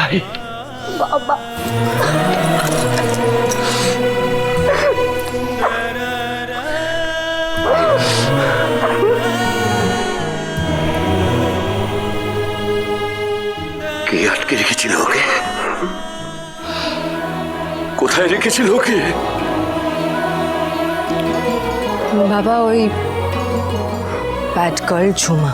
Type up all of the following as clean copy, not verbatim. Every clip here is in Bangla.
কোথায়? বাবা কে আটকে রেখেছিল ওকে? কোথায় রেখেছিল ওকে? বাবা ওই ব্যাড গার্ল ঝুমা,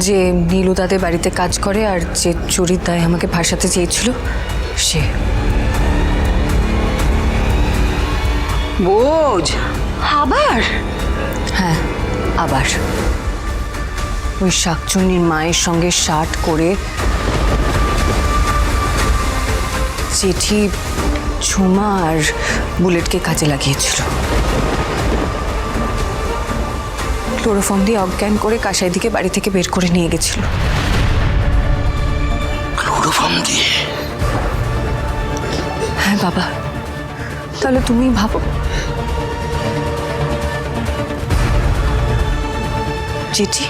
যে নীলু তাদের বাড়িতে কাজ করে আর যে চুরির দায়ে আমাকে ভাসাতে চেয়েছিল সে। বোঝ আবার? হ্যাঁ আবার ওই শাকচুন্নির মায়ের সঙ্গে শার্ট করে চিঠি ঝুমা আর বুলেটকে কাজে লাগিয়েছিল। ক্লোরোফর্ম দিয়ে অজ্ঞান করে কাসাইদিকে বাড়ি থেকে বের করে নিয়ে গেছিল। ক্লোরোফর্ম দিয়ে? হ্যাঁ বাবা, তাহলে তুমি ভাবো, চিঠি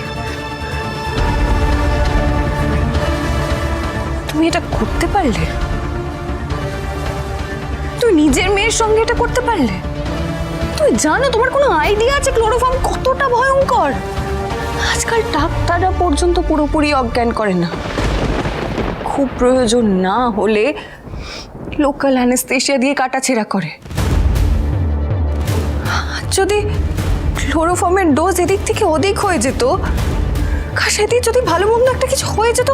তুমি এটা করতে পারলে? তুই নিজের মেয়ের সঙ্গে এটা করতে পারলে? তুই জানো, তোমার কোনো আইডিয়া আছে ক্লোরোফর্ম কতটা ভয়ঙ্কর? আজকাল ডাক্তাররা পর্যন্ত পুরোপুরি অজ্ঞান করে না, খুব প্রয়োজন না হলে লোকাল অ্যানেস্থেশিয়া দিয়ে কাটাছেঁড়া করে। যদি ক্লোরোফর্মের ডোজ এদিক থেকে ওদিক হয়ে যেত, কাসাইদি যদি ভালো মন্দ একটা কিছু হয়ে যেত,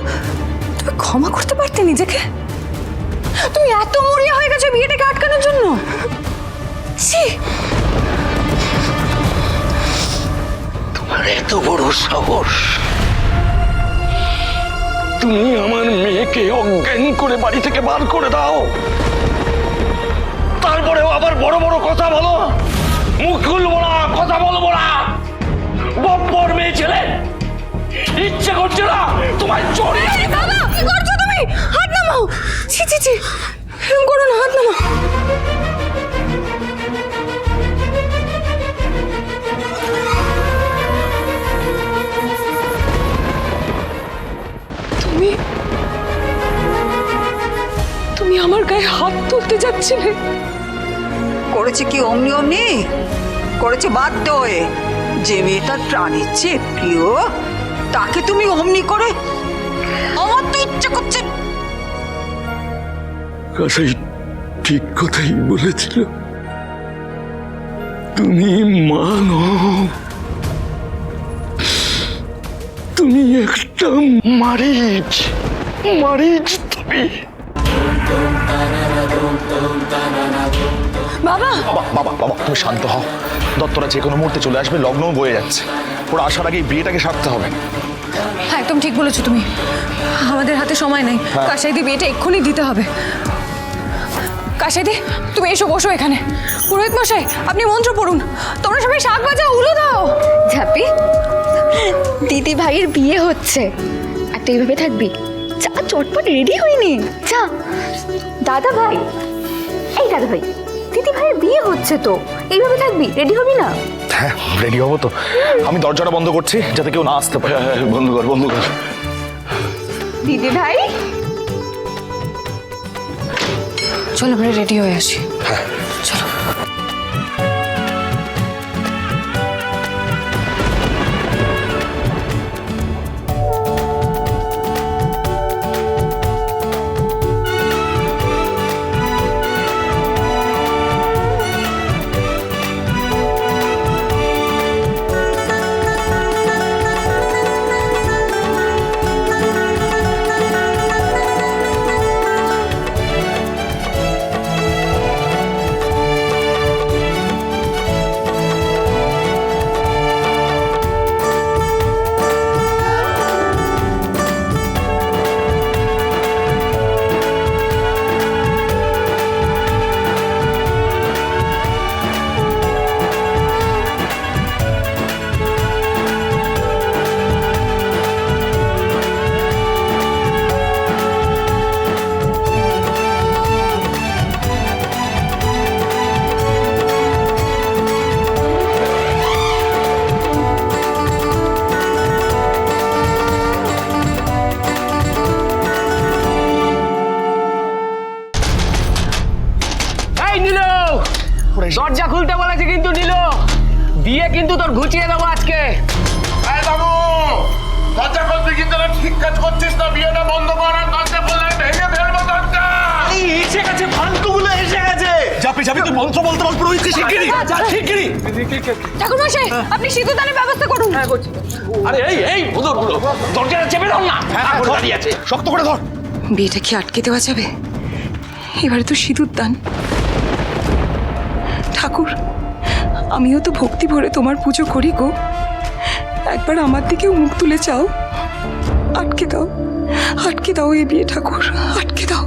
তুমি ক্ষমা করতে পারতে নিজেকে? তুমি এত মরিয়া হয়ে গেছো বিয়েটাকে আটকানোর জন্য? ছি! তোমার এত বড় সাহস! তুমি আমার মেয়েকে অজ্ঞান করে বাড়ি থেকে বার করে দাও, তারপরেও আবার বড় বড় কথা বলো। মুখ খুলবো না, কথা বলবো না। বব্বর মেয়ে ছেলে, ইচ্ছে করছে না তোমায় চড়িয়ে। বাবা, কি করছো তুমি? হাত নামাও! ছি ছি ছি, এরকম করো না, হাত নামাও। তুমি তুমি আমার গায়ে হাত তুলতে যাচ্ছিলে? করেছে কি অমনি অমনি? করেছে বাধ্য হয়ে। যে মেয়ে তার প্রাণের চেয়ে প্রিয়, তাকে তুমি অমনি করে? আমার তো ইচ্ছা করছে। কাসাই ঠিক কথাই বলেছিল, তুমি মা নও, তুমি একটা মারিচ। মারিচ তুমি। বাবা বাবা বাবা তুমি শান্ত হও। দত্তরা যে কোনো মুহূর্তে চলে আসবে, লগ্নও বয়ে যাচ্ছে। ওরা আসার আগেই বিয়েটাকে সারতে হবে। হ্যাঁ একদম ঠিক বলেছো তুমি, আমাদের হাতে সময় নেই। কাসাইদি বিয়েটা এক্ষুনি দিতে হবে। কাসাইদি তুমি এসো, বসো এখানে। পুরোহিত মশাই আপনি মন্ত্র পড়ুন, তোমরা সবাই শাক বাজাও, উলো দাও। ঝাপি, দিদি ভাইয়ের বিয়ে হচ্ছে আর তুই এইভাবে থাকবি? যা চটপট রেডি হয়নি, যা। দাদা ভাই, এই দাদা ভাই, দিদি ভাইয়ের বিয়ে হচ্ছে তো এইভাবে থাকবি? রেডি হবি না? হ্যাঁ রেডি হবো তো। আমি দরজাটা বন্ধ করছি যাতে কেউ না আসতে পারে। বন্ধু কর, বন্ধু কর। দিদি ভাই চলো আমরা রেডি হয়ে আসি। চলো। বিয়ে কিন্তু তোর ঘুচিয়ে দেবো আজকে। এই বাবু, দরজা খুলবি কিন্তু না, ঠিক কাজ করছিস না। বিয়েটা বন্ধ কর, আর দরজা খুললে ভেঙে ফেলবো দরজা। এসে গেছে, ফালতুগুলো এসে গেছে। যাবি তুই মন্ত্র বলতে বল পুরোহিতকে শিগগিরই শিগগিরই। ঠাকুরমশাই আপনি সিঁদুরদানের ব্যবস্থা করুন। আরে এই হুজুর গুলো দরজাটা চেপে দাও না। দাঁড়িয়ে আছে, শক্ত করে ধর। বিয়েটা কি আটকে দেওয়া যাবে? এবারে তো সিঁদুর দান। ঠাকুর, আমিও তো ভক্তি ভরে তোমার পুজো করি গো। একবার আমার দিকেও মুখ তুলে চাও। আটকে দাও এই বিয়ে ঠাকুর, আটকে দাও।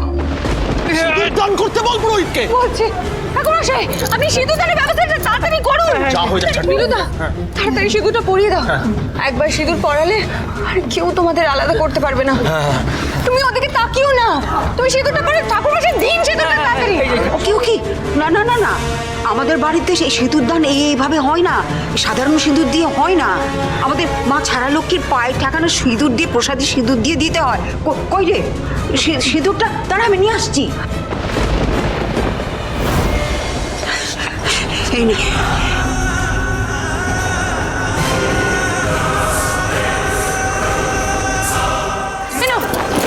দান করতে বল পুরোহিতকে। বলছি ঠাকুরমশাই আপনি সিঁদুর দানের ব্যবস্থাটা তাড়াতাড়ি করুন। যা হয়ে যাচ্ছে। নীলুদা তাড়াতাড়ি সিঁদুরটা পরিয়ে দাও। একবার সিঁদুর পরালে আর কেউ তোমাদের আলাদা করতে পারবে না। তুমি ওদিকে তাকিও না, তুমি সিঁদুরটা পরে ঠাকুরমশাই দিন সিঁদুরটা তাড়াতাড়ি। ওকে না না না না, আমাদের বাড়িতে সেই সিঁদুর দান এইভাবে হয় না, সাধারণ সিঁদুর দিয়ে হয় না। আমাদের মা ছাড়া লক্ষ্মীর পায়ে ঠেকানো সিঁদুর দিয়ে, প্রসাদী সিঁদুর দিয়ে দিতে হয়। কই রে সিঁদুরটা? দাঁড়া আমি নিয়ে আসছি। এই নে।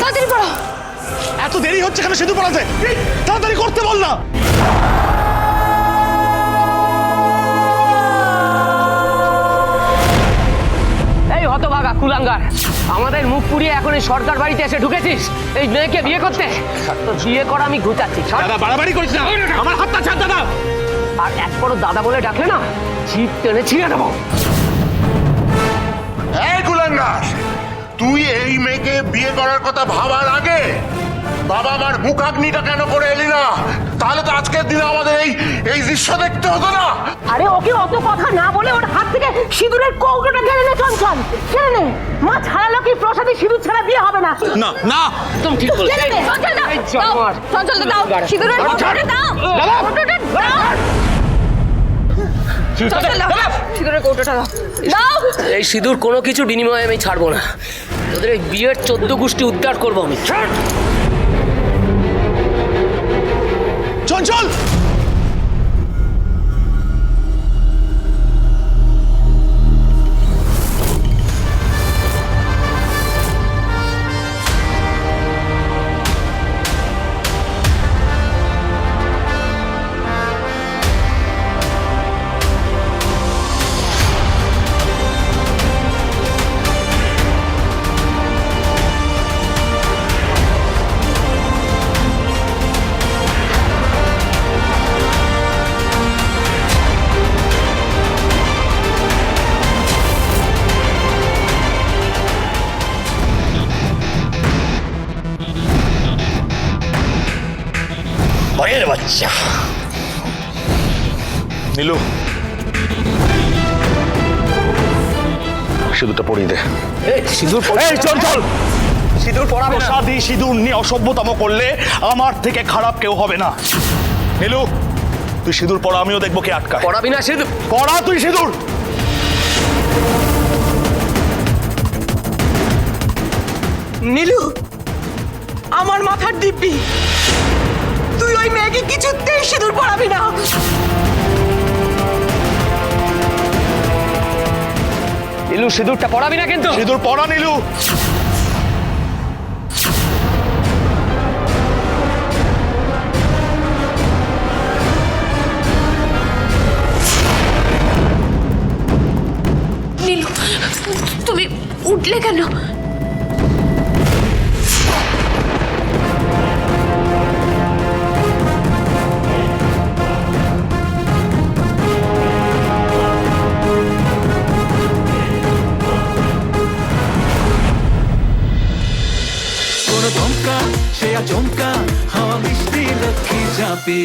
তাড়াতাড়ি পড়ো। এত দেরি হচ্ছে কেন সিঁদুর পড়াতে? তাড়াতাড়ি করতে বল না। এই হতভাগা কুলাঙ্গার, আমাদের মুখ পুড়িয়ে এখন এই সরকার বাড়িতে এসে ঢুকেছিস এই মেয়েকে বিয়ে করতে। তো বিয়ে করা আমি ঘুচাচ্ছি। দাদা বাড়াবাড়ি করিস না, আমার হাতটা ছাড় দাদা। আর এক বড় দাদা বলে ডাকলে না, জিভ টেনে ছিঁড়ে দেবো। এই কুলাঙ্গার, তুই এই মেয়েকে বিয়ে করার কথা ভাবার আগে বাবা আমার মুখাগ্নিটা কেন করে এলি না? তাহলে তো আজকের দিনে আমাদের এই দৃশ্য দেখতে হতো না। আরে ওকে অত কথা না বলে ওর হাত থেকে সিঁদুরের কৌটোটা কেড়ে নে, চঞ্চল কেড়ে নে। মা ছাড়ালো কি প্রসাদে সিঁদুর ছাড়া বিয়ে হবে না। না না, একদম ঠিক বলেছিস। কেড়ে নে, চঞ্চল দাও, এই জানোয়ার। চঞ্চল দাও, সিঁদুরের কৌটোটা দাও। কৌটোটা দাও। চঞ্চল দাও, সিঁদুরের কৌটোটা দাও। দাও। এই সিঁদুর কোনো কিছুর বিনিময়ে আমি ছাড়বো না। তোদের এই বিয়ের 14 গোষ্ঠী উদ্ধার করবো আমি। চঞ্চল। ভয়ের বাচ্চা। নীলু, সিঁদুরটা পরিয়ে দে। সিঁদুর এই চল চল। সিঁদুর পরাবে না। প্রসাদী সিঁদুর নিয়ে অসভ্যতম করলে আমার থেকে খারাপ কেউ হবে না। নীলু, তুই সিঁদুর পরা, আমিও দেখবো কে আটকায়। পরাবি না সিঁদুর। পরা তুই সিঁদুর। নীলু, আমার মাথার দিব্যি, তুই ওই মেয়েকে কিছুতেই সিঁদুর পরাবি না। নীলু সিঁদুরটা পরাবি না কিন্তু। সিঁদুর পরা নীলু। নীলু তুমি উঠলে কেন? কোনো চমকা সে আচমকা হাওয়া মিষ্টি লক্ষ্মী চাপে